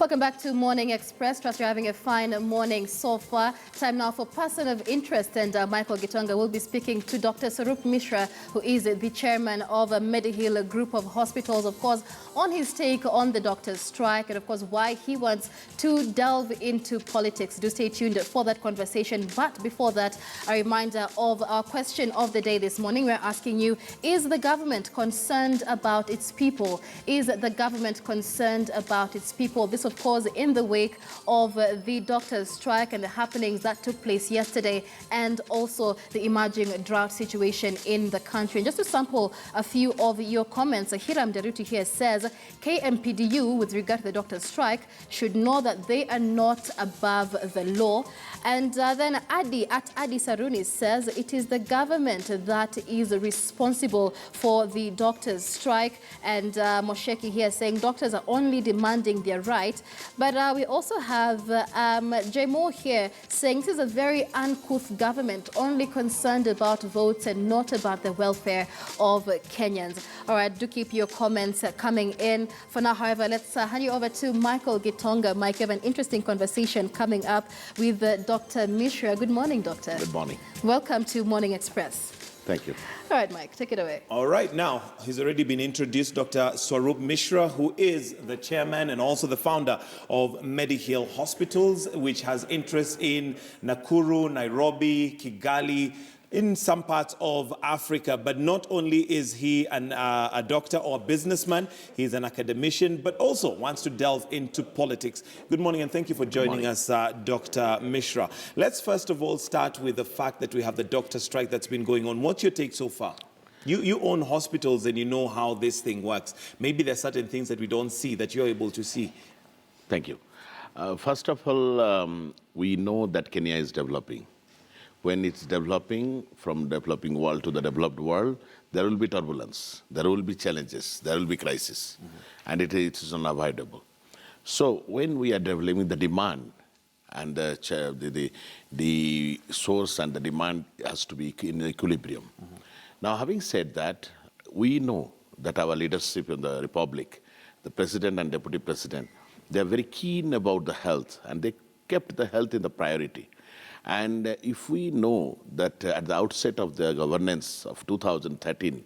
Welcome back to Morning Express. Trust you're having a fine morning so far. Time now for Person of Interest, and Michael Gitonga will be speaking to Dr. Swarup Mishra, who is the chairman of Mediheal, a group of hospitals, of course, on his take on the doctors' strike and, of course, why he wants to delve into politics. Do stay tuned for that conversation. But before that, a reminder of our question of the day this morning. We're asking you, is the government concerned about its people? Is the government concerned about its people? This, of course, in the wake of the doctors' strike and the happenings that took place yesterday, and also the emerging drought situation in the country. And just to sample a few of your comments, Hiram Deruti here says, KMPDU, with regard to the doctors' strike, should know that they are not above the law. And then Adi Saruni says it is the government that is responsible for the doctors' strike. And Mosheki here saying doctors are only demanding their right. But we also have Jmo here saying this is a very uncouth government, only concerned about votes and not about the welfare of Kenyans. All right, do keep your comments coming in. For now, however, let's hand you over to Michael Gitonga. Mike, you have an interesting conversation coming up with Dr. Mishra. Good morning, Doctor. Good morning. Welcome to Morning Express. Thank you. All right, Mike, take it away. All right, now, he's already been introduced, Dr. Swarup Mishra, who is the chairman and also the founder of Mediheal Hospitals, which has interests in Nakuru, Nairobi, Kigali, in some parts of Africa. But not only is he a doctor or a businessman, he's an academician, but also wants to delve into politics. Good morning, and thank you for joining us, Dr. Mishra. Let's first of all start with the fact that we have the doctor strike that's been going on. What's your take so far? You own hospitals and you know how this thing works. Maybe there are certain things that we don't see that you're able to see. Thank you. First of all, we know that Kenya is developing. When it's developing from developing world to the developed world, there will be turbulence, there will be challenges, there will be crisis, and it is unavoidable. So when we are developing the demand and the source and the demand has to be in equilibrium. Now, having said that, we know that our leadership in the Republic, the President and Deputy President, they are very keen about the health, and they kept the health in the priority. And if we know that at the outset of the governance of 2013,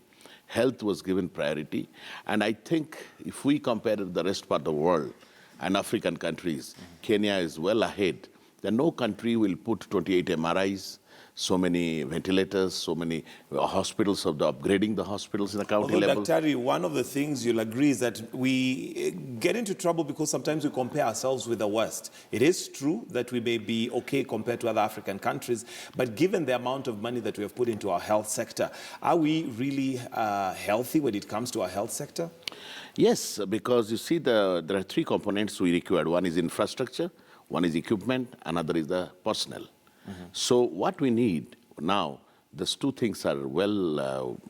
health was given priority, and I think if we compare the rest part of the world and African countries, Kenya is well ahead. Then no country will put 28 MRIs, so many ventilators, so many hospitals, of the upgrading the hospitals in the county level. Daktari, one of the things you'll agree is that we get into trouble because sometimes we compare ourselves with the West. It is true that we may be okay compared to other African countries, but given the amount of money that we have put into our health sector, are we really healthy when it comes to our health sector? Yes, because you see there are three components we require. One is infrastructure, one is equipment, another is the personnel. So what we need now, these two things are well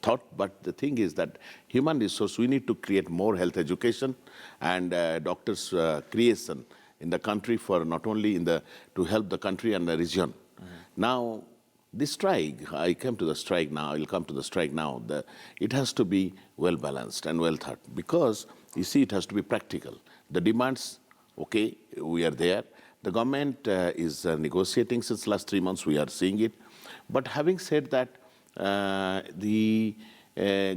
thought, but the thing is that human resource, we need to create more health education and doctors creation in the country for not only to help the country and the region. Now, this strike, I came to the strike now, I'll come to the strike now, it has to be well balanced and well thought, because you see it has to be practical. The demands, okay, we are there. The government is negotiating since last 3 months, we are seeing it. But having said that, the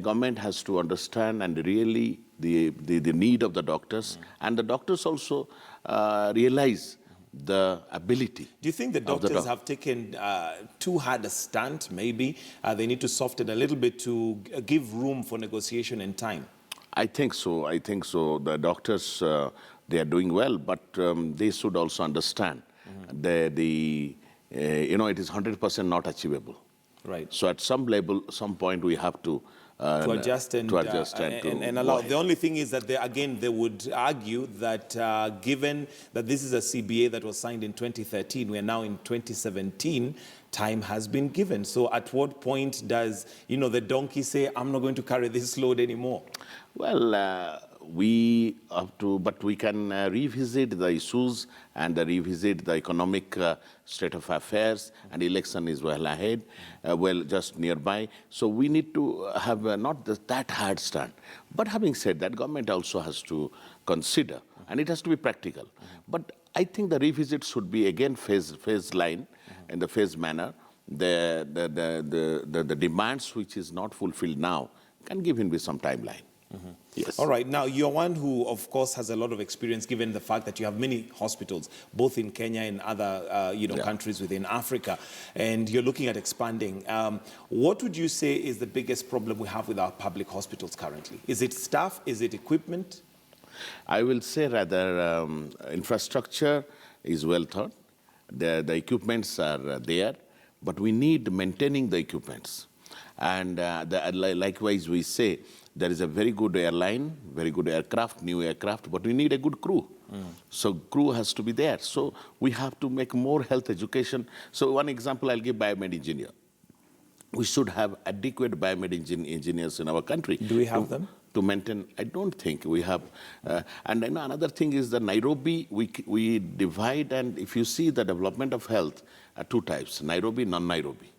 government has to understand and really the need of the doctors, and the doctors also realize the ability. Do you think the doctors have taken too hard a stand, maybe? They need to soften a little bit to give room for negotiation and time? I think so. I think so. The doctors, they are doing well, but they should also understand it is 100% not achievable. Right. So at some level, some point, we have to adjust and allow. The only thing is that they would argue that given that this is a CBA that was signed in 2013, we are now in 2017. Time has been given. So at what point does the donkey say, I'm not going to carry this load anymore? Well, we have to, but we can revisit the issues and revisit the economic state of affairs, and election is well ahead, well just nearby. So we need to have not that hard stand. But having said that, government also has to consider and it has to be practical. But I think the revisit should be again phase line, in the phase manner. The demands which is not fulfilled now can give him with some timeline. Yes. All right. Now, you're one who, of course, has a lot of experience, given the fact that you have many hospitals, both in Kenya and other, countries within Africa, and you're looking at expanding. What would you say is the biggest problem we have with our public hospitals currently? Is it staff? Is it equipment? I will say rather infrastructure is well thought. The equipments are there, but we need maintaining the equipments. And likewise, we say there is a very good airline, very good aircraft, new aircraft, but we need a good crew. So crew has to be there. So we have to make more health education. So one example I'll give, biomed engineer. We should have adequate biomed engineers in our country. Do we have them? To maintain, I don't think we have. And then another thing is that Nairobi, we divide, and if you see the development of health, two types, Nairobi, non-Nairobi.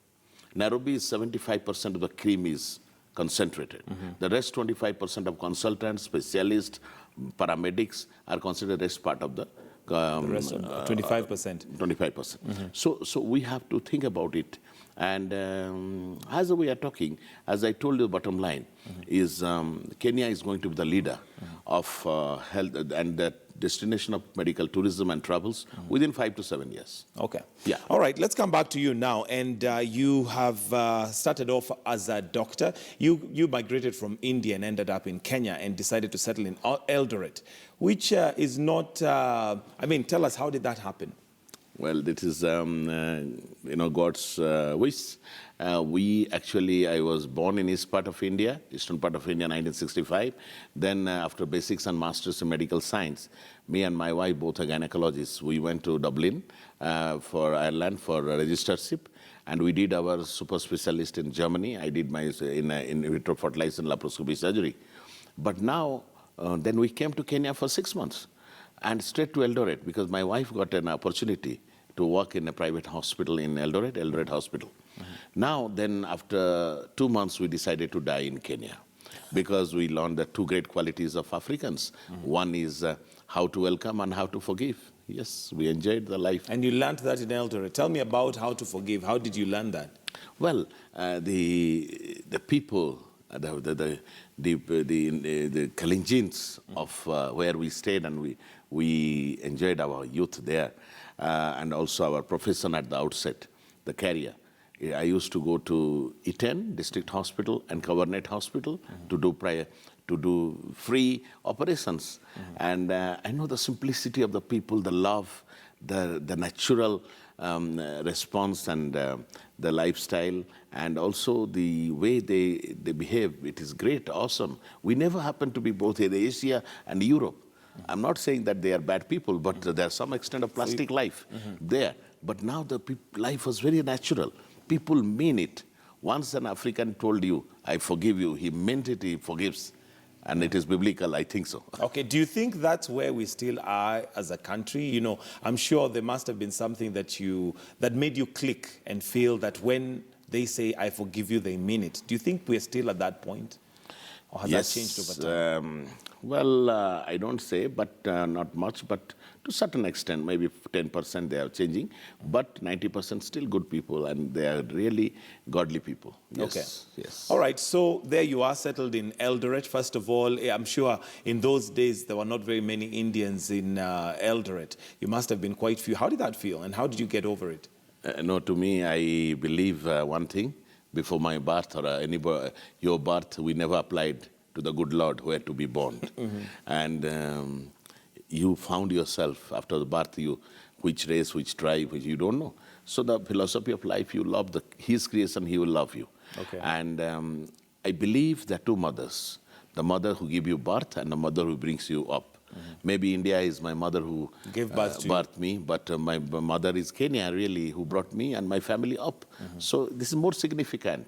Nairobi is 75% of the cream is concentrated. The rest 25% of consultants, specialists, paramedics are considered as part of the rest of 25%. 25%. So we have to think about it. And as we are talking, as I told you, the bottom line is Kenya is going to be the leader of health and the destination of medical tourism and travels within 5 to 7 years. Okay. Yeah. All right, let's come back to you now. And you have started off as a doctor. You migrated from India and ended up in Kenya and decided to settle in Eldoret, which is not, tell us, how did that happen? Well, it is, God's wish. I was born in eastern part of India, 1965. Then after basics and masters in medical science, me and my wife, both are gynecologists, we went to Dublin for Ireland for registership. And we did our super specialist in Germany. I did my in vitro fertilization laparoscopy surgery. But now, then we came to Kenya for 6 months and straight to Eldoret because my wife got an opportunity to work in a private hospital in Eldoret Hospital. Now, then after 2 months, we decided to die in Kenya because we learned the two great qualities of Africans. One is how to welcome and how to forgive. Yes, we enjoyed the life. And you learned that in Eldoret. Tell me about how to forgive. How did you learn that? Well, the people, the Kalenjins of where we stayed, and we enjoyed our youth there, and also our profession at the outset, the career. I used to go to Iten District Hospital and Governorate Hospital to do free operations. And I know the simplicity of the people, the love, the natural response and the lifestyle, and also the way they behave. It is great, awesome. We never happen to be both in Asia and Europe. I'm not saying that they are bad people, but there's some extent of plastic life there. But now the life was very natural. People mean it. Once an African told you, I forgive you, he meant it, he forgives. And it is biblical, I think so. Okay, do you think that's where we still are as a country? You know, I'm sure there must have been something that made you click and feel that when they say, I forgive you, they mean it. Do you think we're still at that point? Or has that changed over time? I don't say, but not much, but to a certain extent, maybe 10% they are changing, but 90% still good people, and they are really godly people. Yes, okay. Yes. All right, so there you are, settled in Eldoret. First of all, I'm sure in those days there were not very many Indians in Eldoret. You must have been quite few. How did that feel, and how did you get over it? No, to me, I believe one thing. Before my birth or your birth, we never applied to the good Lord where to be born. And you found yourself after the birth, which race, which tribe, which you don't know. So the philosophy of life, you love His creation, He will love you. Okay. And I believe there are two mothers, the mother who gave you birth and the mother who brings you up. Maybe India is my mother who gave birth to birthed me, but my mother is Kenya, really, who brought me and my family up. So this is more significant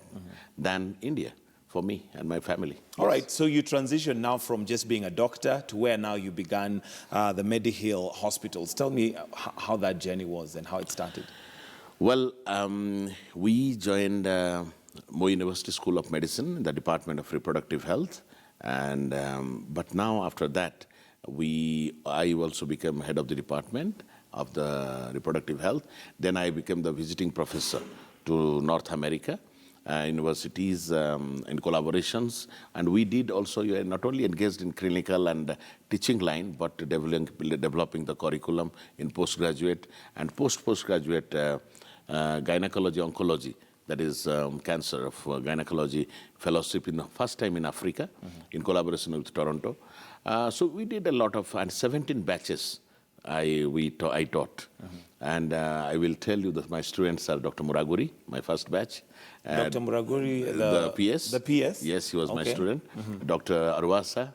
than India for me and my family. All right, so you transitioned now from just being a doctor to where now you began the Mediheal hospitals. Tell me how that journey was and how it started. Well, we joined Moi University School of Medicine in the Department of Reproductive Health. And but now after that, I also became head of the department of the reproductive health. Then I became the visiting professor to North America, universities in collaborations. And we did also not only engaged in clinical and teaching line, but developing the curriculum in postgraduate and postgraduate gynecology, oncology, that is cancer of gynecology fellowship in the first time in Africa in collaboration with Toronto. So we did a lot of, and 17 batches I taught. And I will tell you that my students are Dr. Muraguri, my first batch. Dr. Muraguri, the PS. The PS? Yes, he was my student. Dr. Arwasa,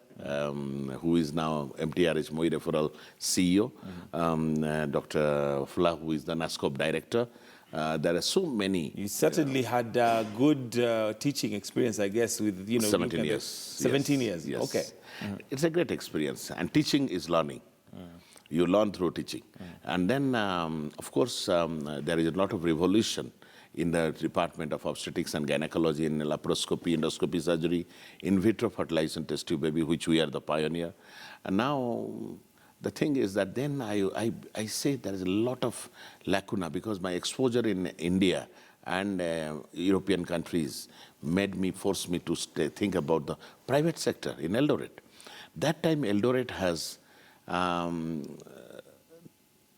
who is now MTRH Moi Referral CEO. Dr. Fla, who is the NASCOP director. There are so many. You certainly had good teaching experience, I guess, with 17 years. 17 years. Yes. Okay. It's a great experience, and teaching is learning. You learn through teaching. And then, of course, there is a lot of revolution in the Department of Obstetrics and Gynecology, in laparoscopy, endoscopy surgery, in vitro fertilization test tube baby, which we are the pioneer. And now, the thing is that then I say there is a lot of lacuna, because my exposure in India and European countries forced me to think about the private sector in Eldoret. That time, Eldoret has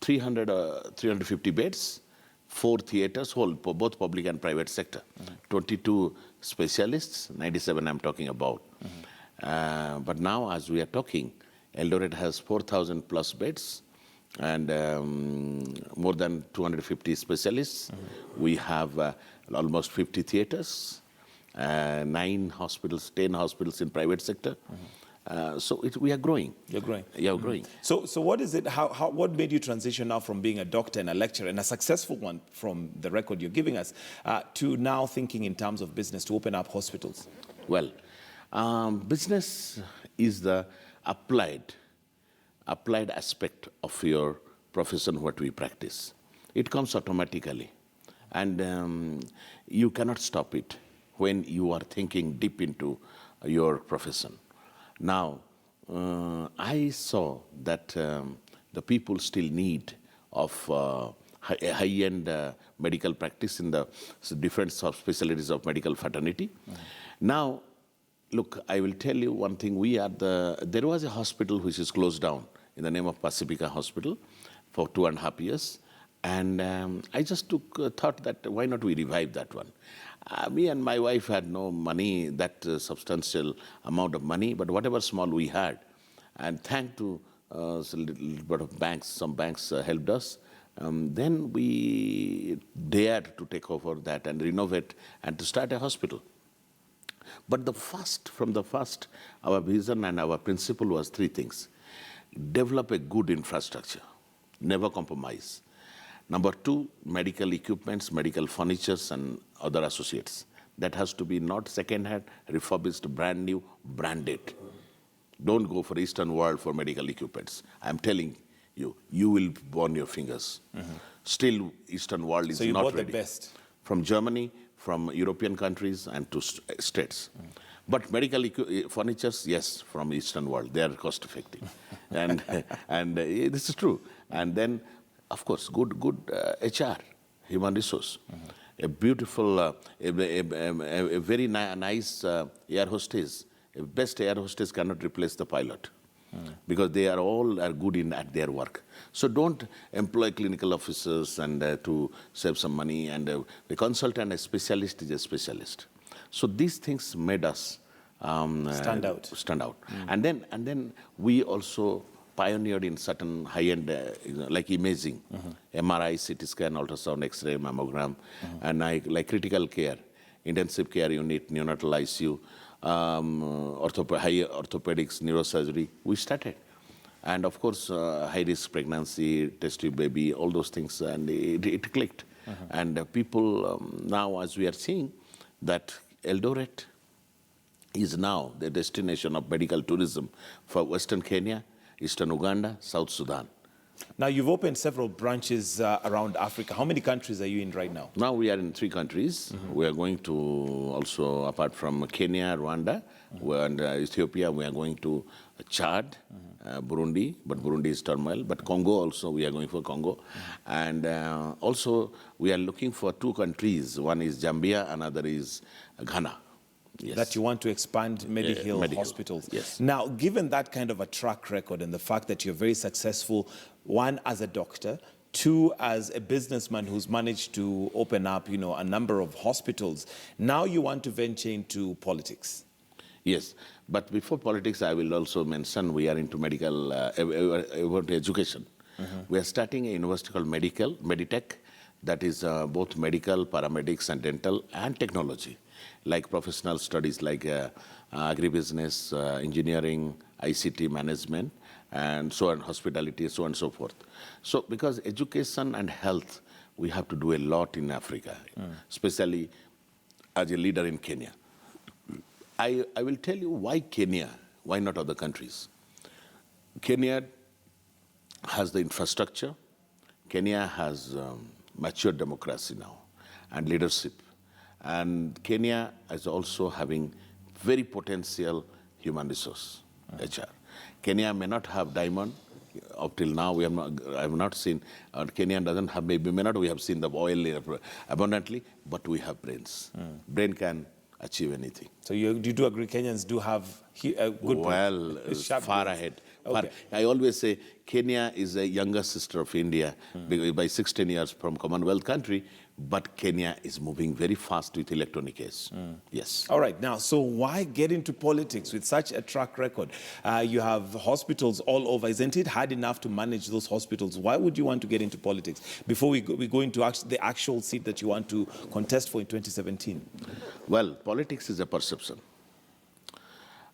350 beds, 4 theaters, both public and private sector, 22 specialists, 97 I'm talking about. But now, as we are talking, Eldoret has 4,000 plus beds and more than 250 specialists. We have almost 50 theaters, 9 hospitals, 10 hospitals in private sector. So we are growing. You're growing. Yeah, we're growing. So what is it? What made you transition now from being a doctor and a lecturer, and a successful one from the record you're giving us, to now thinking in terms of business to open up hospitals? Well, business is the applied aspect of your profession, what we practice. It comes automatically, and you cannot stop it when you are thinking deep into your profession. Now, I saw that the people still need of high-end medical practice in the different subspecialties of medical fraternity. Now, look, I will tell you one thing. There was a hospital which is closed down in the name of Pacifica Hospital for 2.5 years. And I just thought that why not we revive that one? Me and my wife had no money, that substantial amount of money, but whatever small we had, and thanks to a little bit of banks, some banks helped us. Then we dared to take over that and renovate and to start a hospital. But from the first, our vision and our principle was 3 things. Develop a good infrastructure, never compromise. Number 2, medical equipments, medical furnitures, and other associates. That has to be not second-hand, refurbished, brand new, branded. Don't go for Eastern world for medical equipments. I'm telling you, you will burn your fingers. Still, Eastern world is not ready. So you bought the best? From Germany, from European countries, and to states. But medical furnitures, yes, from Eastern world. They are cost-effective. and this is true. And then, of course, good HR, human resource. A beautiful, a very nice air hostess. A best air hostess cannot replace the pilot, because they are all good at their work. So don't employ clinical officers and to save some money. And the consultant, a specialist, is a specialist. So these things made us stand out. And then we also pioneered in certain high-end, like imaging, MRI, CT scan, ultrasound, X-ray, mammogram, and like critical care, intensive care unit, neonatal ICU, orthopedics, neurosurgery. We started. And of course, high-risk pregnancy, test tube baby, all those things, and it clicked. And people now, as we are seeing, that Eldoret is now the destination of medical tourism for Western Kenya, Eastern Uganda, South Sudan. Now, you've opened several branches around Africa. How many countries are you in right now? Now we are in 3 countries. We are going to also, apart from Kenya, Rwanda, and Ethiopia, we are going to Chad, Burundi, but Burundi is turmoil. But Congo also, we are going for Congo. And also, we are looking for 2 countries. One is Zambia, another is Ghana. Yes. That you want to expand Mediheal Mediheal. hospitals. Yes. Now, given that kind of a track record and the fact that you're very successful, 1, as a doctor, 2, as a businessman who's managed to open up, a number of hospitals, now you want to venture into politics. Yes, but before politics, I will also mention we are into medical education. We are starting a university called Meditech, that is both medical, paramedics, and dental, and technology, like professional studies like agribusiness, engineering, ICT management, and so on, hospitality, so on and so forth. So because education and health, we have to do a lot in Africa, especially as a leader in Kenya. I will tell you why Kenya, why not other countries. Kenya has the infrastructure. Kenya has mature democracy now and leadership. And Kenya is also having very potential human resource, HR. Kenya may not have diamond. Up till now, I have not seen, Kenya doesn't have, maybe may not, we have seen the oil abundantly, but we have brains. Brain can achieve anything. So you do agree Kenyans do have a good Well, far ahead. Okay. I always say Kenya is a younger sister of India by 16 years from Commonwealth country, but Kenya is moving very fast with electronic age. Yes. All right. Now, so why get into politics with such a track record? You have hospitals all over. Isn't it hard enough to manage those hospitals? Why would you want to get into politics before we go into the actual seat that you want to contest for in 2017? Well, politics is a perception.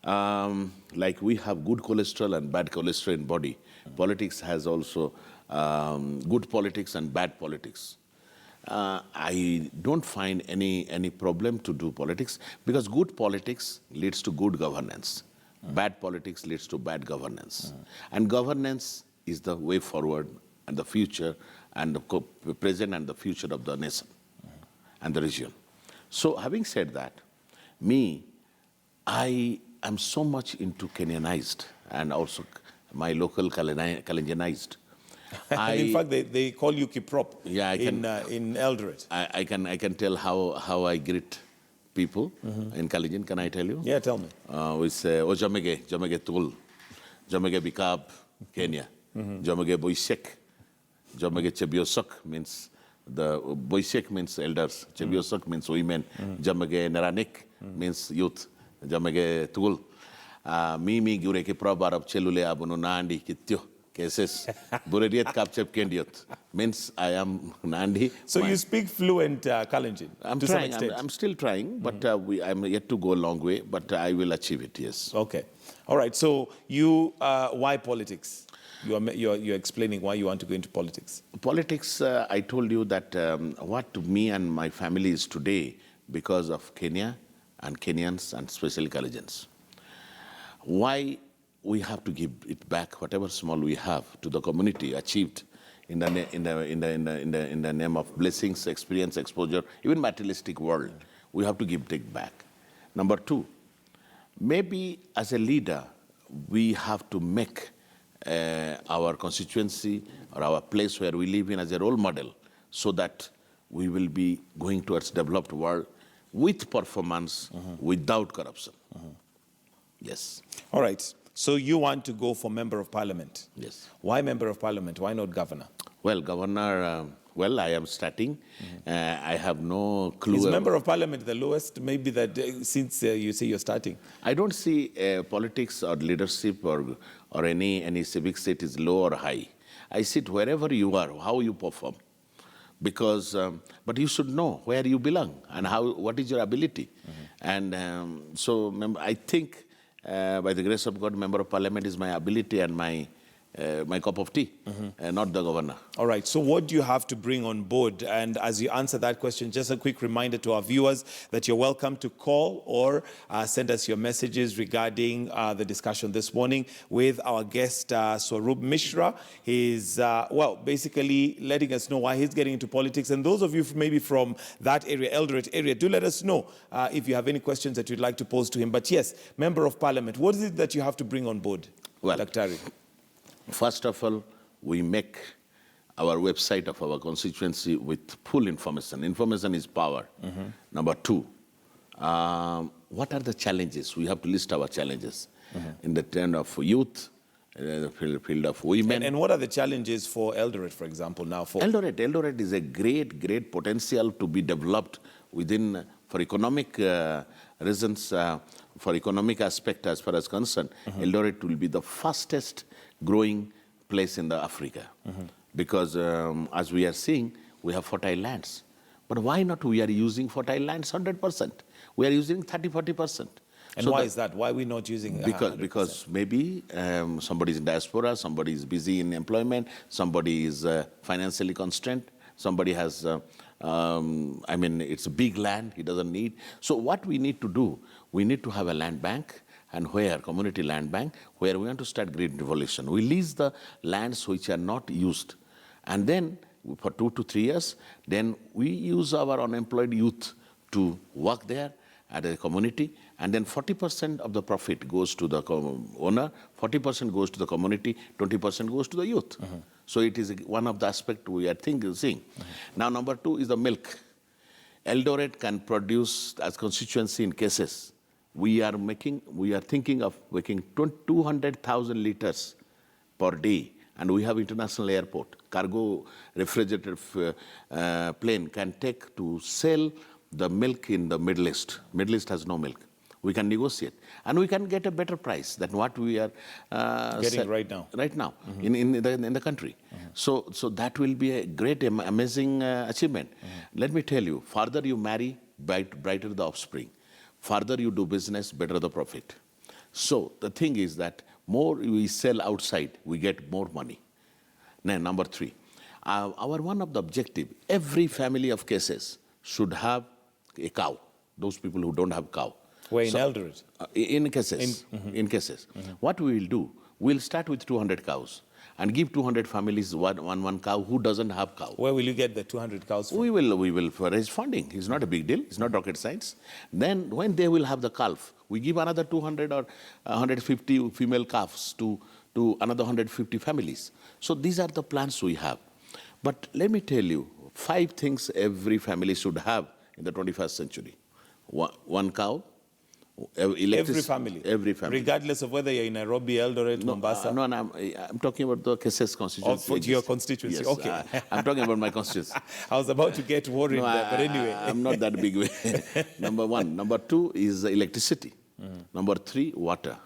Like we have good cholesterol and bad cholesterol in body, politics has also good politics and bad politics. I don't find any problem to do politics because good politics leads to good governance. Bad politics leads to bad governance. And governance is the way forward and the future and the present and the future of the nation and the region. So having said that, I am so much into Kenyanized and also my local Kalenjinized. In fact, they call you Kiprop in Eldoret. I can tell how I greet people in Kalenjin. Can I tell you? Yeah, tell me. We say, O Jamege Tul, Jamege Bikab, Kenya, Jamege Boisek, Jamege Chebiosok means the Boisek means elders, Chebiosok means women, Jamege Neranik means youth, Jamege Tul. Mimi Gureke Probarab Chelule Abunu Nandi Kityo. Cases, Burediet Kapchep Kendiot means I am Nandi. So you speak fluent Kalenjin? I'm trying. I'm still trying, but I'm yet to go a long way. But I will achieve it. Yes. Okay. All right. So you, why politics? You're explaining why you want to go into politics. Politics. I told you that what me and my family is today because of Kenya and Kenyans and especially Kalenjins. Why? We have to give it back, whatever small we have, to the community achieved in the name of blessings, experience, exposure, even materialistic world. We have to give it back. Number 2, maybe as a leader, we have to make our constituency or our place where we live in as a role model, so that we will be going towards developed world with performance, without corruption. Yes. All right. So you want to go for Member of Parliament? Yes. Why Member of Parliament? Why not Governor? Well, Governor, I am starting. I have no clue. Is Member of Parliament the lowest? Maybe that since you say you're starting. I don't see politics or leadership or any civic seat is low or high. I sit wherever you are, how you perform. Because, but you should know where you belong and what is your ability. And so I think by the grace of God, Member of Parliament is my ability and my my cup of tea, not the governor. All right, so what do you have to bring on board? And as you answer that question, just a quick reminder to our viewers that you're welcome to call or send us your messages regarding the discussion this morning with our guest, Swarup Mishra. He's, well, basically letting us know why he's getting into politics. And those of you maybe from that area, Eldoret area, do let us know if you have any questions that you'd like to pose to him. But yes, Member of Parliament, what is it that you have to bring on board, Well, Daktari? First of all, we make our website of our constituency with full information. Information is power. Number two, what are the challenges? We have to list our challenges in the term of youth, in the field of women. And what are the challenges for Eldoret, for example, now? For Eldoret is a great potential to be developed within, for economic reasons, for economic aspect as far as concerned. Eldoret will be the fastest growing place in the Africa because as we are seeing, we have fertile lands. But why not we are using fertile lands 100%? We are using 30-40%. And so why is that? Why are we not using because maybe somebody is in diaspora, somebody is busy in employment, somebody is financially constrained, somebody has, I mean, it's a big land, he doesn't need. So what we need to do, we need to have a land bank, and where, community land bank, where we want to start green revolution. We lease the lands which are not used. And then for 2 to 3 years, then we use our unemployed youth to work there at a community, and then 40% of the profit goes to the owner, 40% goes to the community, 20% goes to the youth. So it is one of the aspects we are seeing. Now number 2 is the milk. Eldoret can produce as constituency in cases. We are thinking of making 200,000 liters per day, and we have international airport. Cargo refrigerated plane can take to sell the milk in the Middle East. Middle East has no milk. We can negotiate, and we can get a better price than what we are getting right now. Right now in the country. So that will be a great, amazing achievement. Let me tell you, farther you marry, brighter the offspring. Farther you do business, better the profit. So the thing is that more we sell outside, we get more money. Now, number 3, our one of the objective, every family of cases should have a cow. Those people who don't have cow. Where in Eldoret? In cases. In cases. What we will do, we'll start with 200 cows and give 200 families one cow who doesn't have cow. Where will you get the 200 cows from? We will raise funding. It's not a big deal. It's not rocket science. Then when they will have the calf, we give another 200 or 150 female calves to another 150 families. So these are the plans we have. But let me tell you, 5 things every family should have in the 21st century. One cow. Every family? Every family. Regardless of whether you're in Nairobi, Eldoret, Mombasa? No, I'm talking about the cases constituency. Oh, for your constituency, yes, okay. I'm talking about my constituency. I was about to get worried there, but anyway. I'm not that big way. Number 1. Number 2 is electricity. Number 3, water.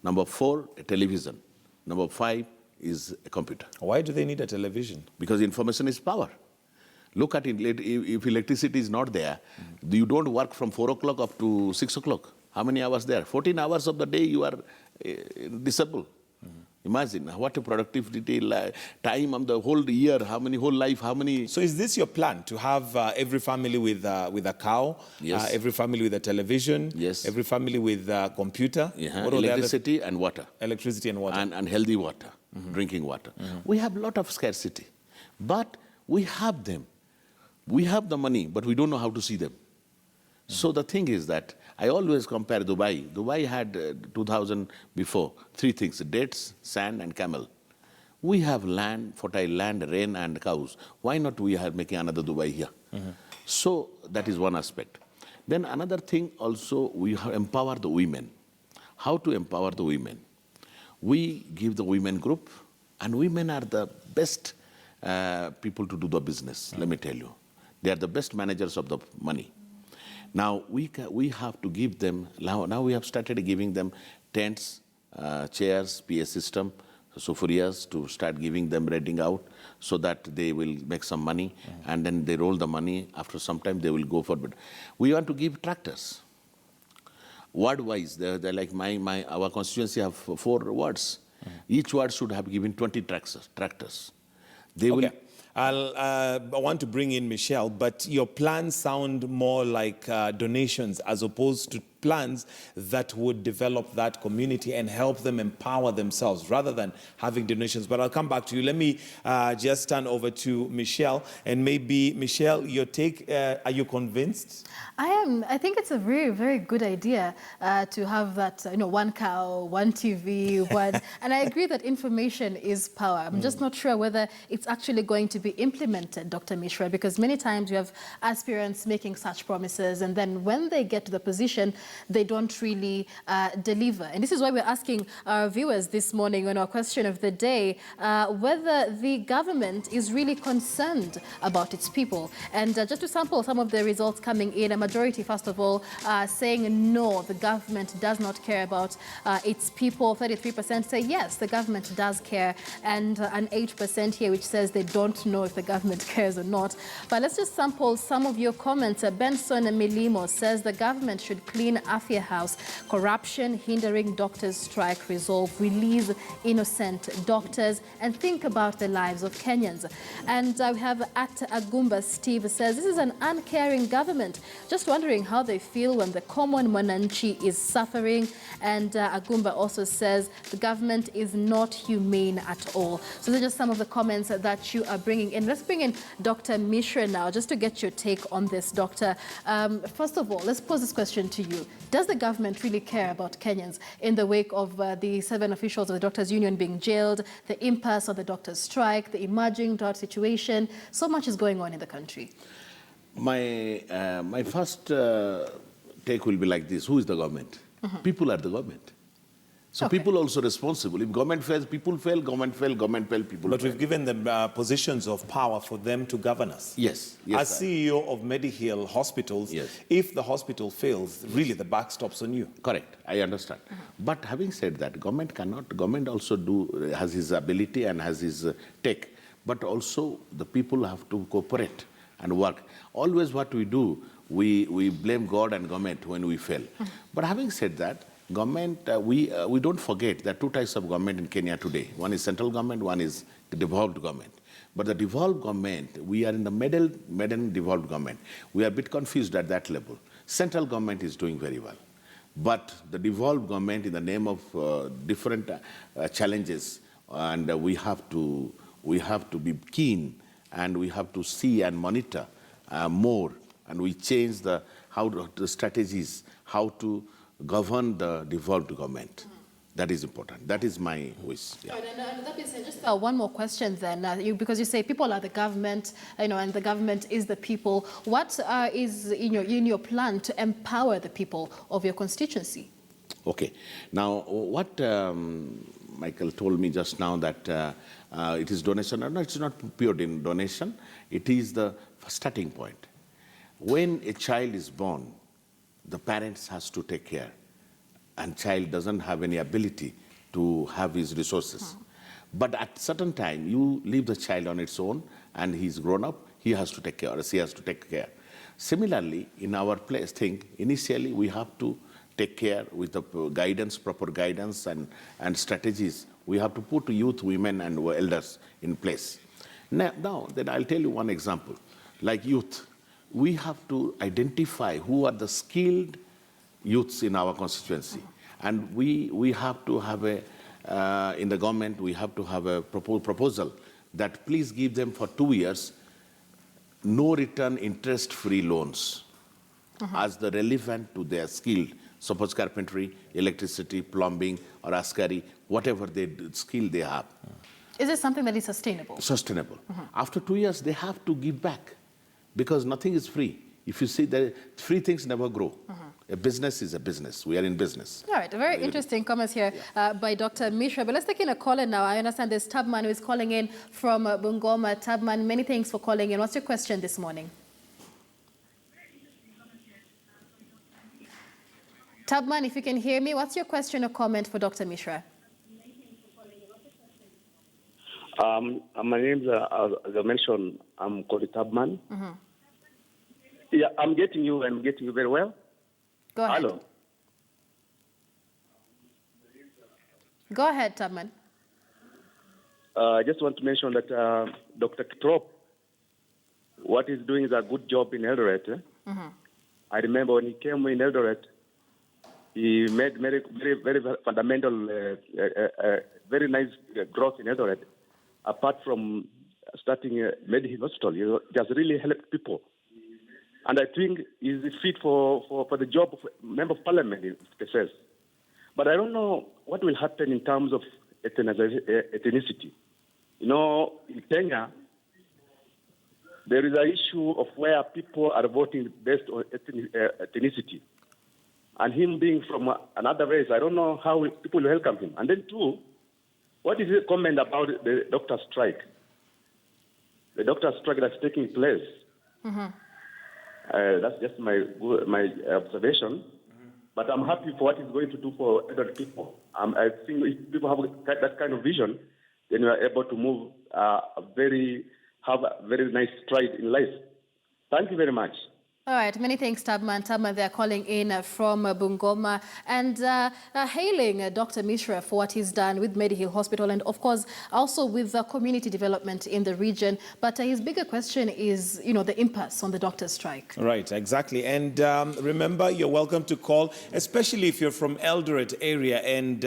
Number 4, a television. Number 5 is a computer. Why do they need a television? Because information is power. Look at it, if electricity is not there, you don't work from 4 o'clock up to 6 o'clock. How many hours there? 14 hours of the day you are disabled. Imagine what a productivity, time of the whole year, whole life, how many... So is this your plan, to have every family with a cow, yes. Every family with a television, yes. every family with a computer? Electricity and water. Electricity and water. And healthy water, drinking water. We have a lot of scarcity, but we have them. We have the money, but we don't know how to see them. So the thing is that I always compare Dubai. Dubai had 2000 before 3 things: dates, sand, and camel. We have land, fertile land, rain, and cows. Why not we are making another Dubai here? So that is one aspect. Then another thing also, we empower the women. How to empower the women? We give the women group, and women are the best people to do the business, let me tell you. They are the best managers of the money. Now, we have to give them, now we have started giving them tents, chairs, PA system, sufurias, to start giving them, renting out, so that they will make some money, and then they roll the money. After some time, they will go for it. We want to give tractors. Ward-wise, they're like our constituency have 4 wards. Each ward should have given 20 tractors. They will. I want to bring in Michelle, but your plans sound more like donations as opposed to plans that would develop that community and help them empower themselves rather than having donations. But I'll come back to you. Let me just turn over to Michelle. And maybe, Michelle, your take, are you convinced? I am. I think it's a very, very good idea to have that, one cow, one TV, one. And I agree that information is power. I'm just not sure whether it's actually going to be implemented, Dr. Mishra, because many times you have aspirants making such promises, and then when they get to the position, they don't really deliver. And this is why we're asking our viewers this morning on our question of the day, whether the government is really concerned about its people. And just to sample some of the results coming in, a majority, first of all, saying no, the government does not care about its people. 33% say yes, the government does care. And an 8% here which says they don't know if the government cares or not. But let's just sample some of your comments. Benson Milimo says the government should clean Afia House, corruption hindering doctors' strike resolve, release innocent doctors, and think about the lives of Kenyans. And we have at Agumba, Steve says this is an uncaring government. Just wondering how they feel when the common mwananchi is suffering. And Agumba also says the government is not humane at all. So these are just some of the comments that you are bringing in. Let's bring in Dr. Mishra now, just to get your take on this, Doctor. First of all, let's pose this question to you. Does the government really care about Kenyans in the wake of the 7 officials of the Doctors' Union being jailed, the impasse of the doctors' strike, the emerging drought situation? So much is going on in the country. My first take will be like this. Who is the government? People are the government. So people also responsible. If government fails, people fail, government fail, people But fail. we've given them positions of power for them to govern us. Yes. As CEO of Mediheal hospitals, if the hospital fails, really the buck stops on you. Correct, I understand. But having said that, government also has his ability and has his tech, but also the people have to cooperate and work. Always what we do, we blame God and government when we fail. But having said that, government, we don't forget there are 2 types of government in Kenya today. One is central government, one is the devolved government. But the devolved government, we are in the middle devolved government. We are a bit confused at that level. Central government is doing very well. But the devolved government, in the name of different challenges, and we have to be keen, and we have to see and monitor more, and we change the strategies, how to govern the devolved government. That is important. That is my wish. Yeah. And that being said, just one more question then, because you say people are the government, and the government is the people. What is in your plan to empower the people of your constituency? Okay. Now, what Michael told me just now that it is donation. No, it's not pure donation. It is the starting point. When a child is born, the parents has to take care, and child doesn't have any ability to have his resources. But at certain time, you leave the child on its own, and he's grown up, he has to take care, or she has to take care. Similarly, in our place, initially we have to take care with the guidance, proper guidance and strategies. We have to put youth, women, and elders in place. Now, then I'll tell you one example. Like youth, we have to identify who are the skilled youths in our constituency. And we have to have in the government, we have to have a proposal that please give them for 2 years, no return interest-free loans as the relevant to their skill. Suppose carpentry, electricity, plumbing, or askari, whatever skill they have. Is this something that is sustainable? Sustainable. After 2 years, they have to give back. Because nothing is free. If you see that free things never grow. A business is a business. We are in business. All right, very interesting comments here by Dr. Mishra. But let's take in a caller now. I understand there's Tabman who is calling in from Bungoma. Tabman, many thanks for calling in. What's your question this morning? Tabman, if you can hear me, what's your question or comment for Dr. Mishra? My name is, as I mentioned, I'm called Tabman. Yeah, I'm getting you very well. Go ahead. Hello. Go ahead, Tabman. I just want to mention that Dr. Kitrop, what he's doing is a good job in Eldoret. I remember when he came in Eldoret, he made very, very, very fundamental, very nice growth in Eldoret. Apart from starting a Medheal hospital, he has really helped people. And I think he's fit for the job of Member of Parliament, it says. But I don't know what will happen in terms of ethnicity. In Kenya, there is an issue of where people are voting based on ethnicity. And him being from another race, I don't know how people will welcome him. And then, two, what is your comment about the doctor strike? The doctor strike that's taking place. That's just my observation. But I'm happy for what he's going to do for other people. I think if people have that kind of vision, then we are able to move have a very nice stride in life. Thank you very much. All right, many thanks, Tabman. They're calling in from Bungoma and hailing Dr. Mishra for what he's done with Mediheal Hospital and, of course, also with community development in the region. But his bigger question is, the impasse on the doctor's strike. Right, exactly. And remember, you're welcome to call, especially if you're from Eldoret area. And,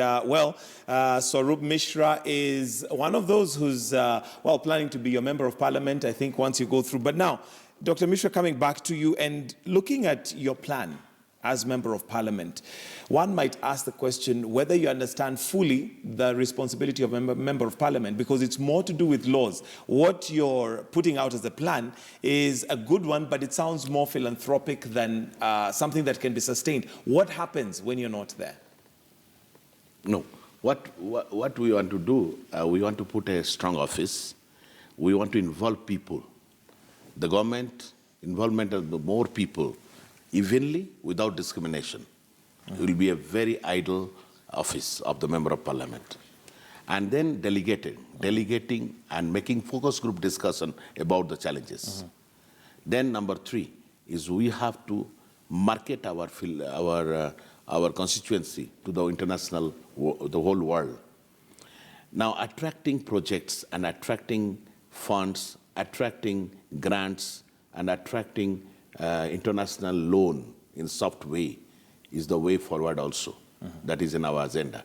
Swarup Mishra is one of those who's, planning to be a member of parliament, I think, once you go through. But now, Dr. Mishra, coming back to you and looking at your plan as Member of Parliament, one might ask the question whether you understand fully the responsibility of a Member of Parliament, because it's more to do with laws. What you're putting out as a plan is a good one, but it sounds more philanthropic than something that can be sustained. What happens when you're not there? No. What we want to do, we want to put a strong office. We want to involve people. The government involvement of the more people evenly without discrimination. It will be a very idle office of the Member of Parliament. And then delegating and making focus group discussion about the challenges. Then number 3 is we have to market our constituency to the international, the whole world. Now attracting projects and attracting funds, attracting grants and attracting international loan in soft way is the way forward also. That is in our agenda.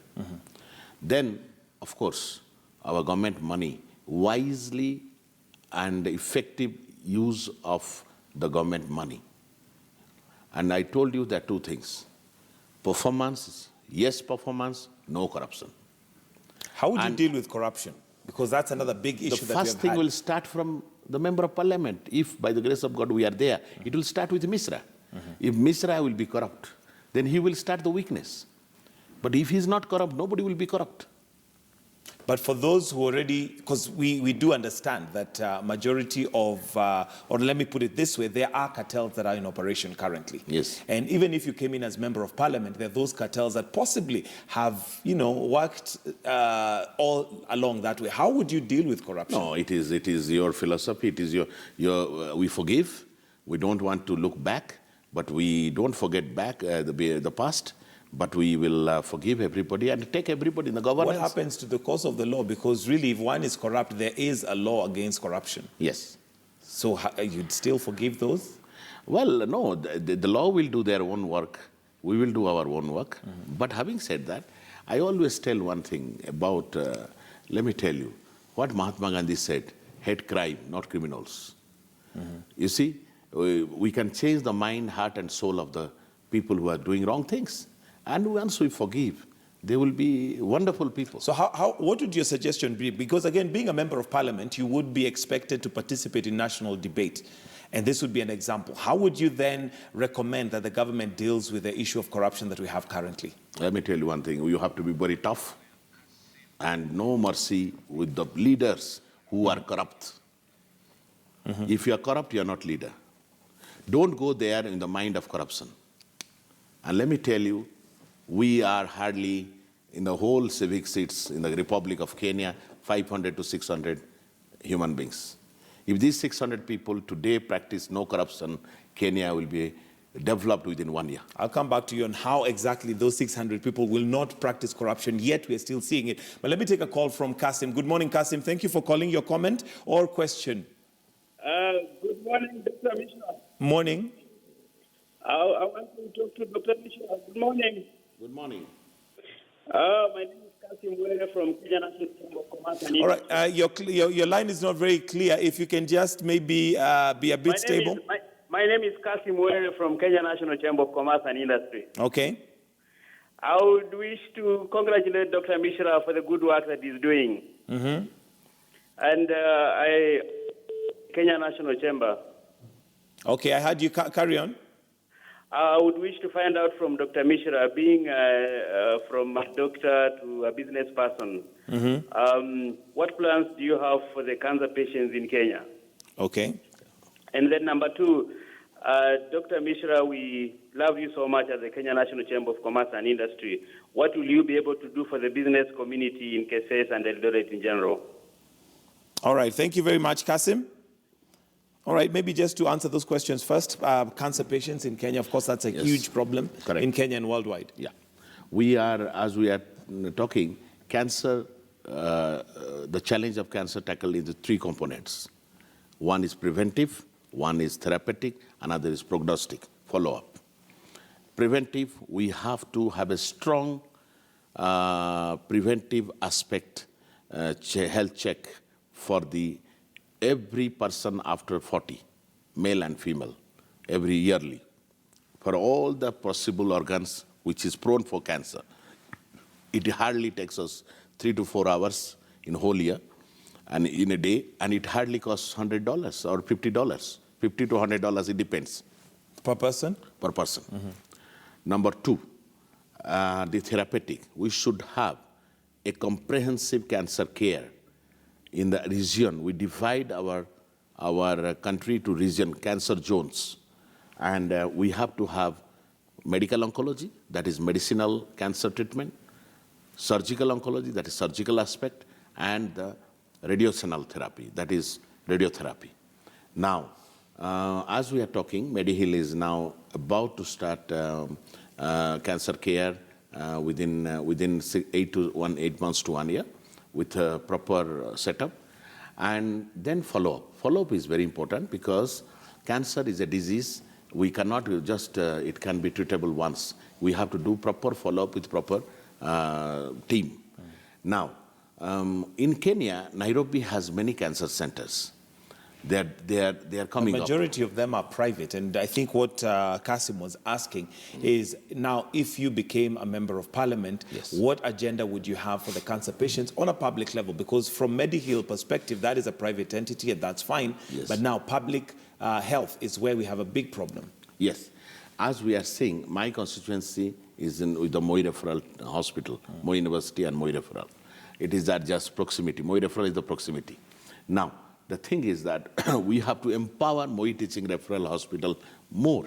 Then, of course, our government money, wisely and effective use of the government money. And I told you there are 2 things. Performance, yes performance, no corruption. How would you deal with corruption? Because that's another big issue that we have had. The first thing will start from the Member of Parliament. If, by the grace of God, we are there, it will start with Mishra. If Mishra will be corrupt, then he will start the weakness. But if he's not corrupt, nobody will be corrupt. But for those who already, because we do understand that majority of, or let me put it this way, there are cartels that are in operation currently. Yes. And even if you came in as Member of Parliament, there are those cartels that possibly have, worked all along that way. How would you deal with corruption? No, it is your philosophy. It is we forgive. We don't want to look back, but we don't forget back the past. But we will forgive everybody and take everybody in the governance. What happens to the course of the law? Because really, if one is corrupt, there is a law against corruption. Yes. So you'd still forgive those? Well, no, the law will do their own work. We will do our own work. But having said that, I always tell one thing about, let me tell you, what Mahatma Gandhi said, hate crime, not criminals. You see, we can change the mind, heart and soul of the people who are doing wrong things. And once we forgive, they will be wonderful people. So what would your suggestion be? Because again, being a Member of Parliament, you would be expected to participate in national debate. And this would be an example. How would you then recommend that the government deals with the issue of corruption that we have currently? Let me tell you one thing. You have to be very tough and no mercy with the leaders who are corrupt. If you are corrupt, you are not leader. Don't go there in the mind of corruption. And let me tell you, we are hardly, in the whole civic seats in the Republic of Kenya, 500 to 600 human beings. If these 600 people today practice no corruption, Kenya will be developed within 1 year. I'll come back to you on how exactly those 600 people will not practice corruption, yet we're still seeing it. But let me take a call from Kasim. Good morning, Kasim. Thank you for calling. Your comment or question? Good morning, Dr. Mishra. Morning. I want to talk to Dr. Mishra. Good morning. Good morning. My name is Kasim Were from Kenya National Chamber of Commerce and All Industry. right, your line is not very clear. If you can just maybe be a bit stable. My name is Kasim Were from Kenya National Chamber of Commerce and Industry. Okay. I would wish to congratulate Dr. Mishra for the good work that he's doing. Mm-hmm. And Kenya National Chamber. Okay, I heard you. Carry on. I would wish to find out from Dr. Mishra, being from a doctor to a business person, what plans do you have for the cancer patients in Kenya? Okay. And then number two, Dr. Mishra, we love you so much as the Kenya National Chamber of Commerce and Industry. What will you be able to do for the business community in KSS and Eldoret in general? All right, thank you very much, Kasim. All right, maybe just to answer those questions first, cancer patients in Kenya, of course, that's a huge problem in Kenya and worldwide. Yeah. We are, as we are talking, cancer, the challenge of cancer tackled into three components. One is preventive, one is therapeutic, another is prognostic, follow-up. Preventive, we have to have a strong preventive aspect, health check for every person after 40, male and female, every yearly, for all the possible organs which is prone for cancer. It hardly takes us 3 to 4 hours in a whole year and in a day, and it hardly costs $100 or $50, $50 to $100, it depends. Per person? Per person. Number two, the therapeutic. We should have a comprehensive cancer care in the region. We divide our country to region, cancer zones. And we have to have medical oncology, that is medicinal cancer treatment, surgical oncology, that is surgical aspect, and the radiation therapy, that is radiotherapy. Now, as we are talking, Mediheal is now about to start cancer care within 8 months to 1 year with a proper setup. And then follow-up. Follow-up is very important because cancer is a disease. We cannot just, it can be treatable once. We have to do proper follow-up with proper team. Now, in Kenya, Nairobi has many cancer centers. They are coming up. The majority of them are private, and I think what Kasim was asking is, now if you became a member of parliament, what agenda would you have for the cancer patients on a public level? Because from Mediheal perspective, that is a private entity, and that's fine. But now public health is where we have a big problem. Yes. As we are seeing, my constituency is with the Moi Referral Hospital, Moi University and Moi Referral. It is that just proximity. Moi Referral is the proximity. Now, the thing is that we have to empower Moi Teaching Referral Hospital more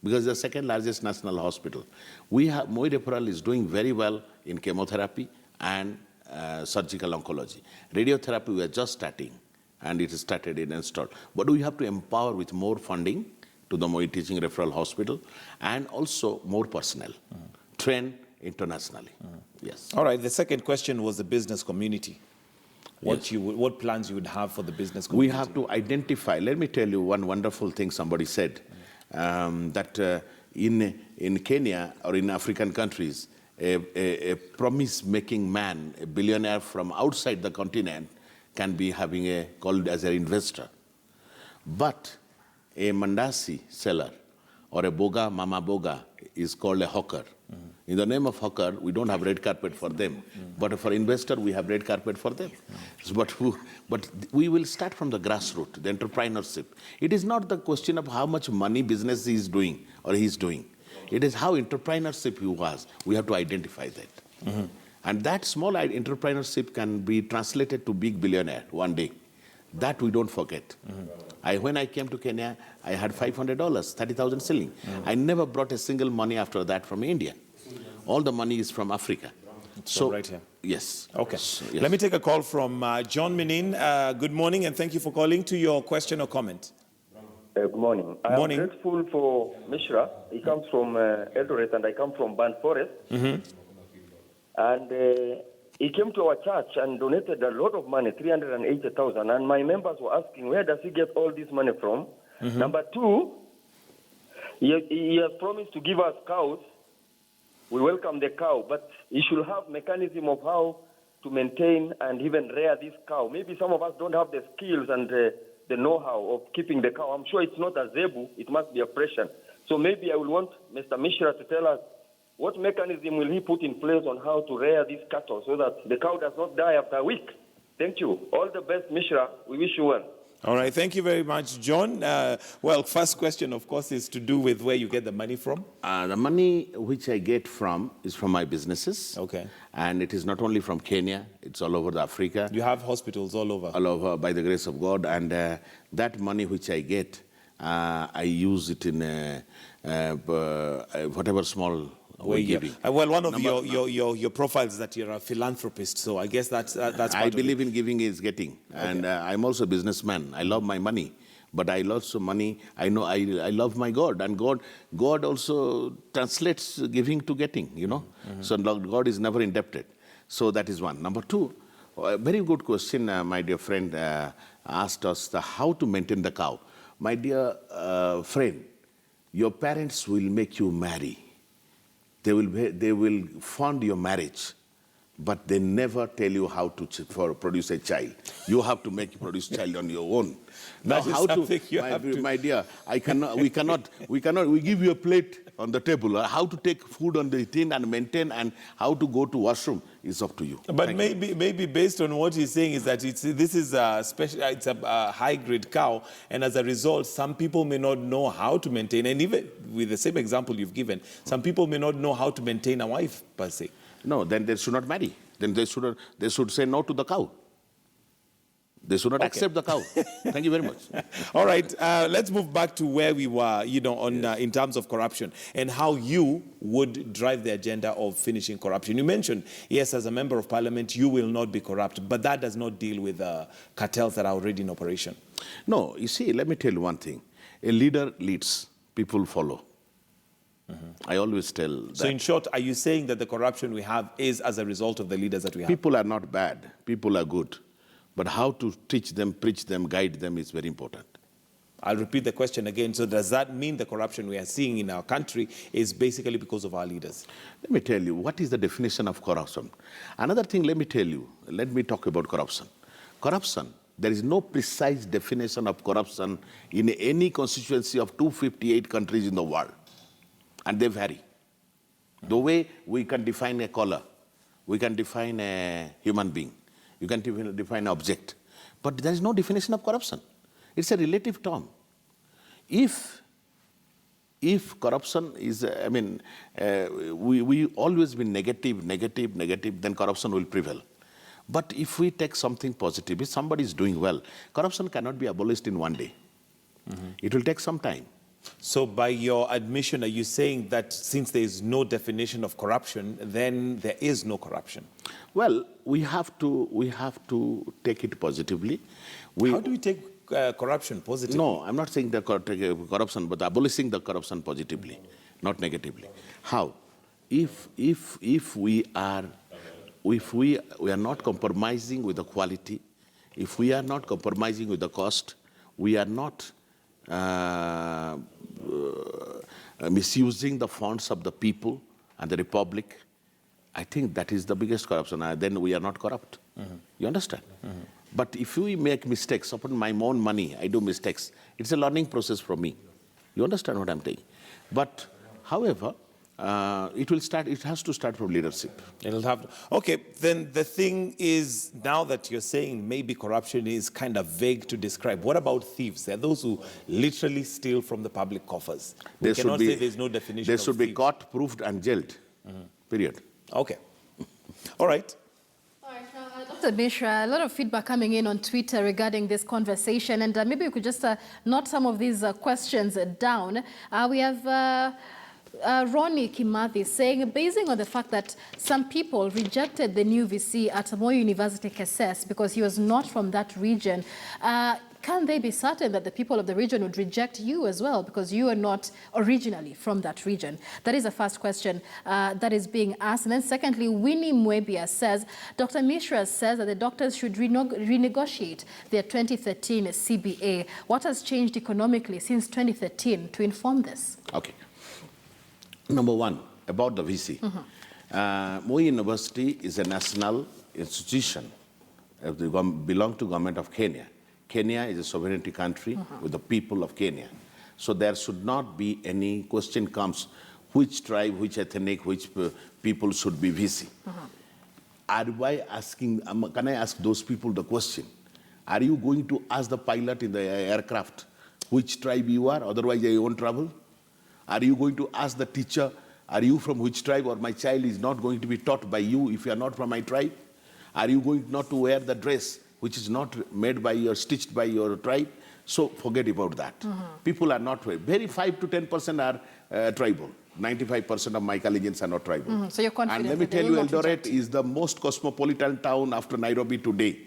because it's the second largest national hospital. Moi Referral is doing very well in chemotherapy and surgical oncology. Radiotherapy, we are just starting, and it is started and installed. But we have to empower with more funding to the Moi Teaching Referral Hospital and also more personnel, train internationally. Yes. All right, the second question was the business community. What plans you would have for the business community? We have to identify. Let me tell you one wonderful thing somebody said, that in Kenya or in African countries, a promise-making man, a billionaire from outside the continent, can be called as an investor. But a mandasi seller or a boga, mama boga, is called a hawker. In the name of hawker, we don't have red carpet for them. But for investor, we have red carpet for them. But we will start from the grassroots, the entrepreneurship. It is not the question of how much money business he is doing or he's doing. It is how entrepreneurship he was. We have to identify that. And that small entrepreneurship can be translated to big billionaire one day. That we don't forget. When I came to Kenya, I had $500, 30,000 shilling. I never brought a single money after that from India. All the money is from Africa. So right here. Yes. Okay. Yes. Let me take a call from John Minin. Good morning, and thank you for calling. To your question or comment. Good morning. I am grateful for Mishra. He comes from Eldoret, and I come from Ban Forest. And he came to our church and donated a lot of money, 380,000. And my members were asking, where does he get all this money from? Number two, he has promised to give us cows. We welcome the cow, but he should have mechanism of how to maintain and even rear this cow. Maybe some of us don't have the skills and the know-how of keeping the cow. I'm sure it's not a zebu, it must be a Prussian. So maybe I will want Mr. Mishra to tell us what mechanism will he put in place on how to rear these cattle so that the cow does not die after a week. Thank you. All the best, Mishra. We wish you well. All right, thank you very much, John. Well, first question, of course, is to do with where you get the money from. The money which I get from is from my businesses. Okay. And it is not only from Kenya, it's all over Africa. You have hospitals all over? All over, by the grace of God. And that money which I get, I use it in whatever small way giving. Well, one of your profiles is that you're a philanthropist, so I guess that's part I believe in giving is getting. Okay. And I'm also a businessman. I love my money. But I love so money. I know I love my God. And God also translates giving to getting, you know. So God is never indebted. So that is one. Number two, a very good question, my dear friend asked us how to maintain the cow. My dear friend, your parents will make you marry. They will fund your marriage, but they never tell you how to produce a child. You have to produce a child on your own. Now, how to, my dear, we give you a plate on the table. How to take food on the tin and maintain, and how to go to washroom is up to you. But maybe based on what he's saying is that this is a special, it's a high-grade cow, and as a result, some people may not know how to maintain. And even with the same example you've given, some people may not know how to maintain a wife per se. No, then they should not marry. Then they should say no to the cow. They should not accept the cow. Thank you very much. All right, let's move back to where we were, in terms of corruption and how you would drive the agenda of finishing corruption. You mentioned, yes, as a member of parliament, you will not be corrupt, but that does not deal with cartels that are already in operation. No, you see, let me tell you one thing. A leader leads, people follow. I always tell that. So in short, are you saying that the corruption we have is as a result of the leaders that we have? People are not bad. People are good. But how to teach them, preach them, guide them is very important. I'll repeat the question again. So does that mean the corruption we are seeing in our country is basically because of our leaders? Let me tell you, what is the definition of corruption? Another thing, let me tell you, let me talk about corruption. Corruption, there is no precise definition of corruption in any constituency of 258 countries in the world. And they vary. The way we can define a color, we can define a human being, you can define an object. But there is no definition of corruption. It's a relative term. If corruption is, we always been negative, then corruption will prevail. But if we take something positive, if somebody is doing well, corruption cannot be abolished in one day. It will take some time. So by your admission, are you saying that since there is no definition of corruption, then there is no corruption? Well, we have to take it positively. How do we take corruption positively? No, I'm not saying the corruption, but abolishing the corruption positively, not negatively. How? If we are not compromising with the quality, if we are not compromising with the cost, we are not misusing the funds of the people and the republic, I think that is the biggest corruption. Then we are not corrupt. You understand? But if we make mistakes upon my own money, I do mistakes. It's a learning process for me. You understand what I'm saying? But, however, it has to start from leadership. It'll have to. Okay, then the thing is, now that you're saying maybe corruption is kind of vague to describe, what about thieves? There are those who literally steal from the public coffers. We cannot say there's no definition of thieves. They should be caught, proved, and jailed. Period. Okay. All right. Dr. Mishra, a lot of feedback coming in on Twitter regarding this conversation, and maybe we could just note some of these questions down. We have Ronnie Kimathi saying, basing on the fact that some people rejected the new VC at Moi University Kesses because he was not from that region, can they be certain that the people of the region would reject you as well because you are not originally from that region? That is the first question that is being asked. And then secondly, Winnie Mwebia says, Dr. Mishra says that the doctors should renegotiate their 2013 CBA. What has changed economically since 2013 to inform this? Okay. Number one, about the VC. Moi University is a national institution. They belong to government of Kenya. Kenya is a sovereignty country with the people of Kenya. So there should not be any question comes which tribe, which ethnic, which people should be VC. Are I asking, can I ask those people the question? Are you going to ask the pilot in the aircraft which tribe you are, otherwise you won't travel? Are you going to ask the teacher, are you from which tribe, or my child is not going to be taught by you if you are not from my tribe? Are you going not to wear the dress which is not made by or stitched by your tribe? So forget about that. People are not, very 5 to 10% are tribal. 95% of my collegians are not tribal. So you're confident. And let me tell you, Eldoret is the most cosmopolitan town after Nairobi today,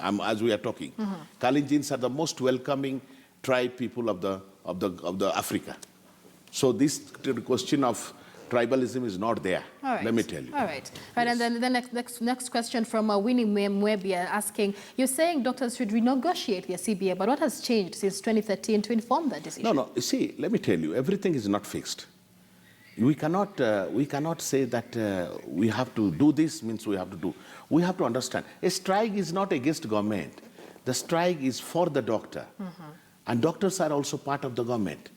as we are talking. Kalenjins are the most welcoming tribe people of the Africa. So this question of tribalism is not there. All right. Let me tell you. All right. Right. And then the next question from Winnie Mwebia asking, you're saying doctors should renegotiate their CBA, but what has changed since 2013 to inform that decision? No. You see, let me tell you, everything is not fixed. We cannot say that we have to do this means we have to do. We have to understand. A strike is not against government. The strike is for the doctor. And doctors are also part of the government.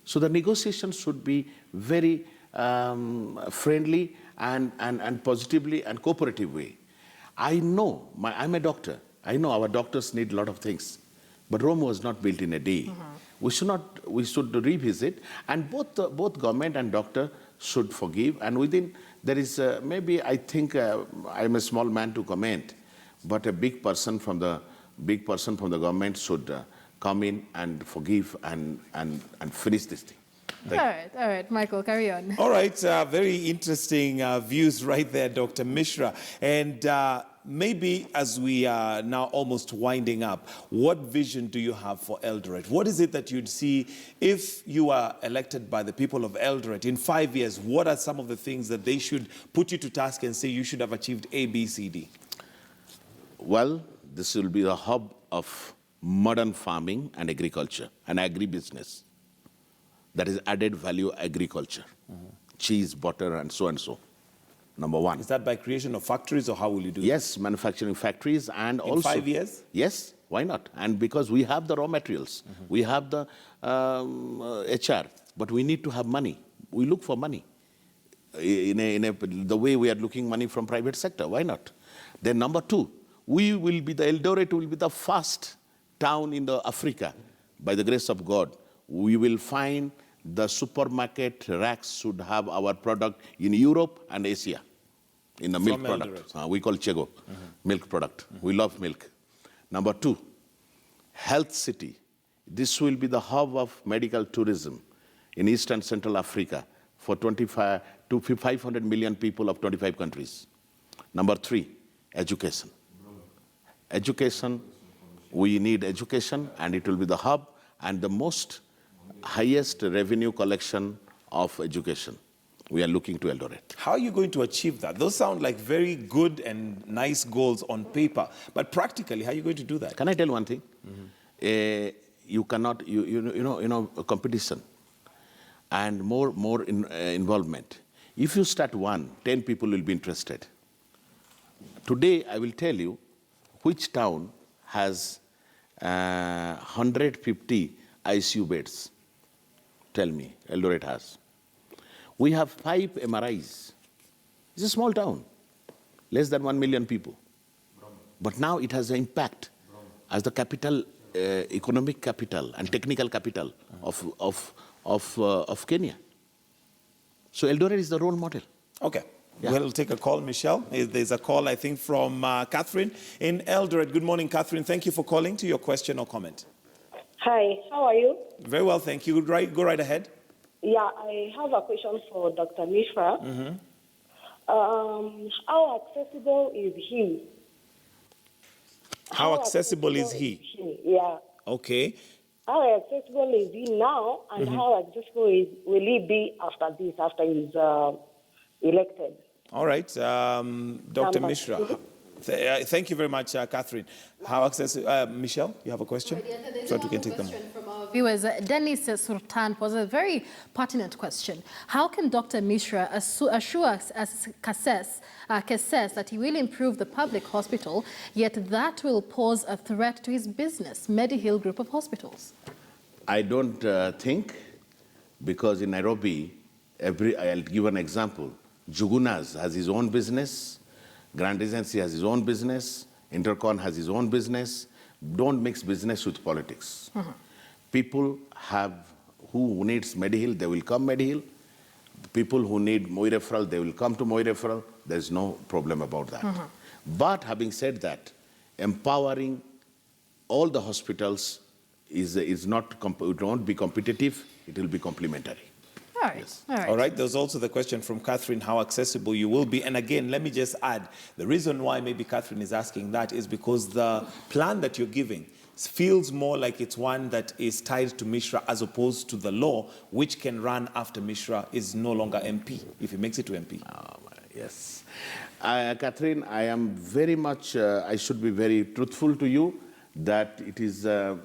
So the negotiations should be very friendly and positively and cooperative way. I know, I'm a doctor. I know our doctors need a lot of things. But Rome was not built in a day. We should revisit, and both government and doctor should forgive. And within, there is maybe, I think, I'm a small man to comment, but a big person from the government should come in and forgive and finish this thing. All right, Michael, carry on. All right, very interesting views right there, Dr. Mishra. And maybe as we are now almost winding up, what vision do you have for Eldoret? What is it that you'd see if you are elected by the people of Eldoret in 5 years? What are some of the things that they should put you to task and say you should have achieved A, B, C, D? Well, this will be the hub of modern farming and agriculture and agribusiness. That is added value agriculture, cheese, butter, and so. Number one. Is that by creation of factories, or how will you do it? Yes, manufacturing factories, and in also 5 years? Yes, why not? And because we have the raw materials, we have the HR, but we need to have money. We look for money the way we are looking money from private sector. Why not? Then number two, Eldoret will be the first town in the Africa, by the grace of God. We will find the supermarket racks should have our product in Europe and Asia, in the milk product. We call Chego, milk product. We love milk. Number two, health city. This will be the hub of medical tourism in East and Central Africa for 25 to 500 million people of 25 countries. Number three, education. Education, we need education, and it will be the hub and the most highest revenue collection of education. We are looking to Eldoret. How are you going to achieve that? Those sound like very good and nice goals on paper, but practically, how are you going to do that? Can I tell one thing? You cannot, competition and more involvement. If you start 10 people will be interested. Today, I will tell you which town has 150 ICU beds. Tell me, Eldoret has. We have 5 MRIs. It's a small town, less than 1 million people. But now it has an impact as the capital, economic capital and technical capital of Kenya. So Eldoret is the role model. Okay. Yeah. We'll take a call, Michelle. There's a call, I think, from Catherine in Eldoret. Good morning, Catherine. Thank you for calling. To your question or comment. Hi, how are you? Very well, thank you. Go right ahead. Yeah, I have a question for Dr. Mishra. How accessible is he? How accessible is he? Yeah. Okay. How accessible is he now, and how accessible will he be after this, after he's elected? All right. Dr. Mishra. Thank you very much, Catherine. How accessible? Michelle, you have a question? So we can take them. From our viewers, Dennis Sultan posed a very pertinent question. How can Dr. Mishra assure us as Kasses that he will improve the public hospital, yet that will pose a threat to his business, Mediheal Group of Hospitals? I don't think, because in Nairobi, I'll give an example. Jugunas has his own business, Grand Regency has his own business, Intercon has his own business. Don't mix business with politics. People who needs Mediheal, they will come Mediheal. People who need Moi referral, they will come to Moi referral. There's no problem about that. But having said that, empowering all the hospitals it won't be competitive, it will be complementary. All right. Yes. All right. There's also the question from Catherine, how accessible you will be. And again, let me just add, the reason why maybe Catherine is asking that is because the plan that you're giving feels more like it's one that is tied to Mishra as opposed to the law, which can run after Mishra is no longer MP, if he makes it to MP. Yes. Catherine, I am very much, I should be very truthful to you that it is a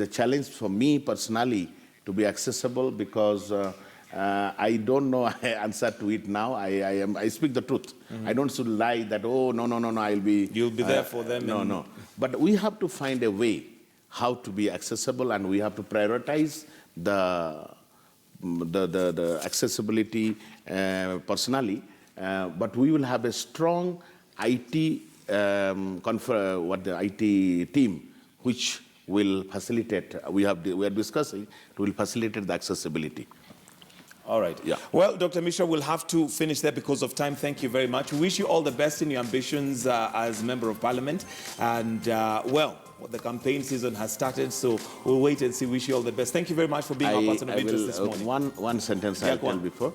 challenge for me personally to be accessible because I don't know answer to it now. I speak the truth. I don't should lie that, oh, no, I'll be... You'll be there for them. No. But we have to find a way how to be accessible, and we have to prioritize the accessibility personally. But we will have a strong IT IT team which will facilitate. We are discussing. It will facilitate the accessibility. All right. Yeah. Well, Dr. Mishra, we'll have to finish there because of time. Thank you very much. We wish you all the best in your ambitions as Member of Parliament. And, well, the campaign season has started, so we'll wait and see. Wish you all the best. Thank you very much for being our person of interest this morning. One sentence I'll tell before.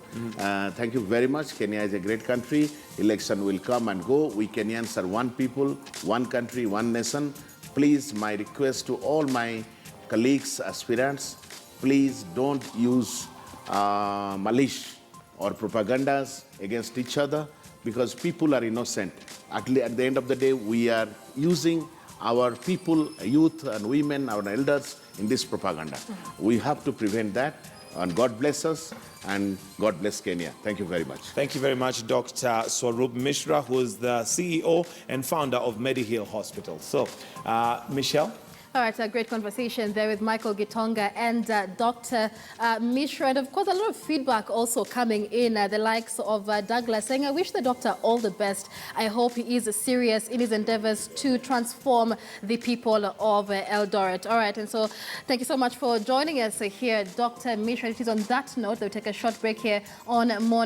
Thank you very much. Kenya is a great country. Election will come and go. We Kenyans are one people, one country, one nation. Please, my request to all my colleagues, aspirants, please don't use malice or propagandas against each other because people are innocent. At the end of the day, we are using our people, youth and women, our elders in this propaganda. We have to prevent that, and God bless us and God bless Kenya. Thank you very much. Thank you very much, Dr. Swarup Mishra, who is the CEO and founder of Mediheal Hospital. So, Michelle? All right, a great conversation there with Michael Gitonga and Dr. Mishra. And of course, a lot of feedback also coming in, the likes of Douglas saying, I wish the doctor all the best. I hope he is serious in his endeavors to transform the people of Eldoret. All right, and so thank you so much for joining us here, Dr. Mishra. It is on that note that we take a short break here on Morning.